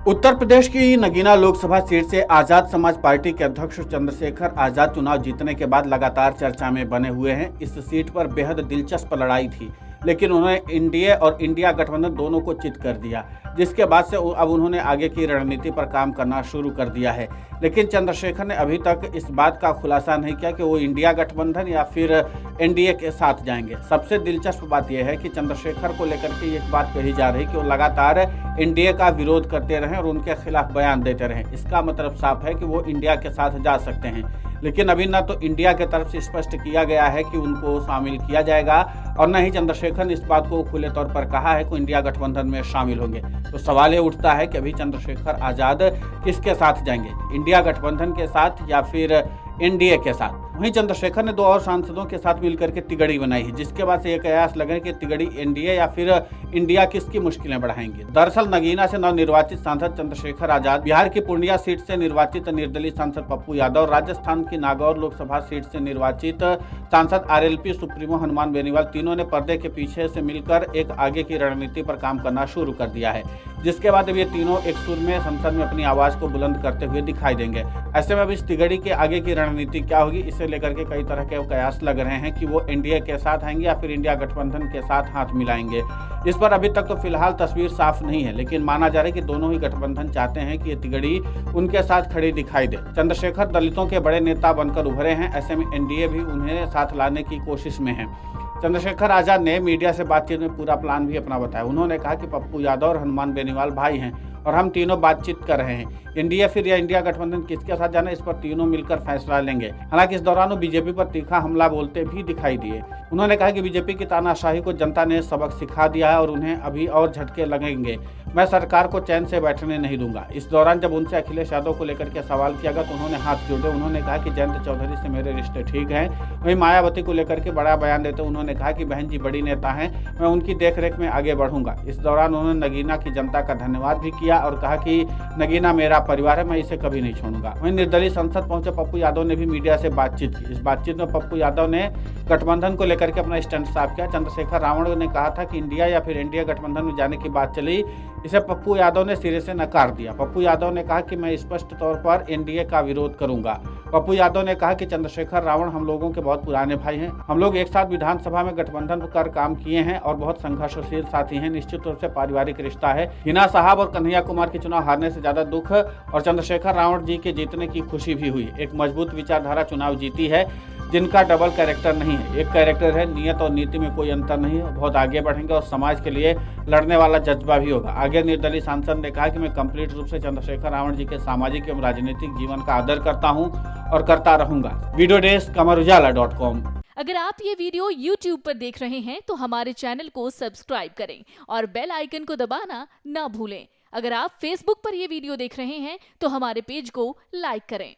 उत्तर प्रदेश की नगीना लोकसभा सीट से आजाद समाज पार्टी के अध्यक्ष चंद्रशेखर आजाद चुनाव जीतने के बाद लगातार चर्चा में बने हुए हैं। इस सीट पर बेहद दिलचस्प लड़ाई थी, लेकिन उन्होंने एनडीए और इंडिया गठबंधन दोनों को चित कर दिया, जिसके बाद से अब उन्होंने आगे की रणनीति पर काम करना शुरू कर दिया है। लेकिन चंद्रशेखर ने अभी तक इस बात का खुलासा नहीं किया कि वो इंडिया गठबंधन या फिर एनडीए के साथ जाएंगे। सबसे दिलचस्प बात यह है कि चंद्रशेखर को लेकर के एक बात कही जा रही कि वो लगातार एनडीए का विरोध करते रहे और उनके खिलाफ बयान देते रहे। इसका मतलब साफ है कि वो इंडिया के साथ जा सकते हैं, लेकिन अभी न तो इंडिया की तरफ से स्पष्ट किया गया है कि उनको शामिल किया जाएगा और न ही चंद्रशेखर ने इस बात को खुले तौर पर कहा है कि इंडिया गठबंधन में शामिल होंगे। तो सवाल ये उठता है कि अभी चंद्रशेखर आजाद किसके साथ जाएंगे, इंडिया गठबंधन के साथ या फिर एनडीए के साथ। वहीं चंद्रशेखर ने 2 और सांसदों के साथ मिलकर के तिगड़ी बनाई है, जिसके बाद से ये कयास लगे कि तिगड़ी एनडीए या फिर इंडिया किसकी मुश्किलें बढ़ाएंगे। दरअसल नगीना से नवनिर्वाचित सांसद चंद्रशेखर आजाद, बिहार की पूर्णिया सीट से निर्वाचित निर्दलीय सांसद पप्पू यादव, राजस्थान की नागौर लोकसभा सीट से निर्वाचित सांसद आरएलपी सुप्रीमो हनुमान बेनीवाल, तीनों ने पर्दे के पीछे से मिलकर एक आगे की रणनीति पर काम करना शुरू कर दिया है, जिसके बाद अब ये तीनों एक सुर में संसद में अपनी आवाज को बुलंद करते हुए दिखाई देंगे। ऐसे में अब इस तिगड़ी के आगे की रणनीति क्या होगी, इसे लेकर के कई तरह के कयास लग रहे हैं कि वो एनडीए के साथ आएंगे या फिर इंडिया गठबंधन के साथ हाथ मिलाएंगे। इस पर अभी तक तो फिलहाल तस्वीर साफ नहीं है, लेकिन माना जा रहा है कि दोनों ही गठबंधन चाहते हैं कि ये तिगड़ी उनके साथ खड़ी दिखाई दे। चंद्रशेखर दलितों के बड़े नेता बनकर उभरे हैं, ऐसे में एनडीए भी उन्हें साथ लाने की कोशिश में है। चंद्रशेखर आजाद ने मीडिया से बातचीत में पूरा प्लान भी अपना बताया। उन्होंने कहा कि पप्पू यादव और हनुमान बेनीवाल भाई हैं और हम तीनों बातचीत कर रहे हैं। एनडीए फिर या इंडिया गठबंधन किसके साथ जाना, इस पर तीनों मिलकर फैसला लेंगे। हालांकि इस दौरान वो बीजेपी पर तीखा हमला बोलते भी दिखाई दिए। उन्होंने कहा कि बीजेपी की तानाशाही को जनता ने सबक सिखा दिया है और उन्हें अभी और झटके लगेंगे। मैं सरकार को चैन से बैठने नहीं दूंगा। इस दौरान जब उनसे अखिलेश यादव को लेकर के सवाल किया गया तो उन्होंने हाथ जोड़े। उन्होंने कहा कि जयंत चौधरी से मेरे रिश्ते ठीक हैं। वहीं मायावती को लेकर के बड़ा बयान देते उन्होंने कहा कि बहन जी बड़ी नेता हैं, मैं उनकी देखरेख में आगे बढ़ूंगा। इस दौरान उन्होंने नगीना की जनता का धन्यवाद भी किया और कहा कि नगीना मेरा परिवार है, मैं इसे कभी नहीं छोड़ूंगा। वहीं निर्दलीय संसद पहुंचे पप्पू यादव ने भी मीडिया से बातचीत की। इस बातचीत में पप्पू यादव ने गठबंधन को लेकर के अपना स्टैंड साफ किया। चंद्रशेखर रावण ने कहा था कि इंडिया या फिर एनडीए गठबंधन में जाने की बात चली, इसे पप्पू यादव ने सिरे से नकार दिया। पप्पू यादव ने कहा कि मैं स्पष्ट तौर पर एनडीए का विरोध करूंगा। पप्पू यादव ने कहा कि चंद्रशेखर रावण हम लोगों के बहुत पुराने भाई हैं। हम लोग एक साथ विधानसभा में गठबंधन कर काम किए हैं और बहुत संघर्षशील साथी हैं। निश्चित रूप से पारिवारिक रिश्ता है। हिना साहब और कन्हैया कुमार के चुनाव हारने से ज्यादा दुख और चंद्रशेखर रावण जी के जीतने की खुशी भी हुई। एक मजबूत विचारधारा चुनाव जीती है, जिनका डबल कैरेक्टर नहीं है। एक कैरेक्टर है, नियत और नीति में कोई अंतर नहीं है। बहुत आगे बढ़ेंगे और समाज के लिए लड़ने वाला जज्बा भी होगा। आगे निर्दलीय सांसद ने कहा कि मैं कंप्लीट रूप से चंद्रशेखर रावण जी के सामाजिक एवं राजनीतिक जीवन का आदर करता हूं और करता रहूंगा। Video desk amarujala.com। अगर आप ये वीडियो YouTube पर देख रहे हैं तो हमारे चैनल को सब्सक्राइब करें और बेल आइकन को दबाना ना भूलें। अगर आप Facebook पर ये वीडियो देख रहे हैं तो हमारे पेज को लाइक करें।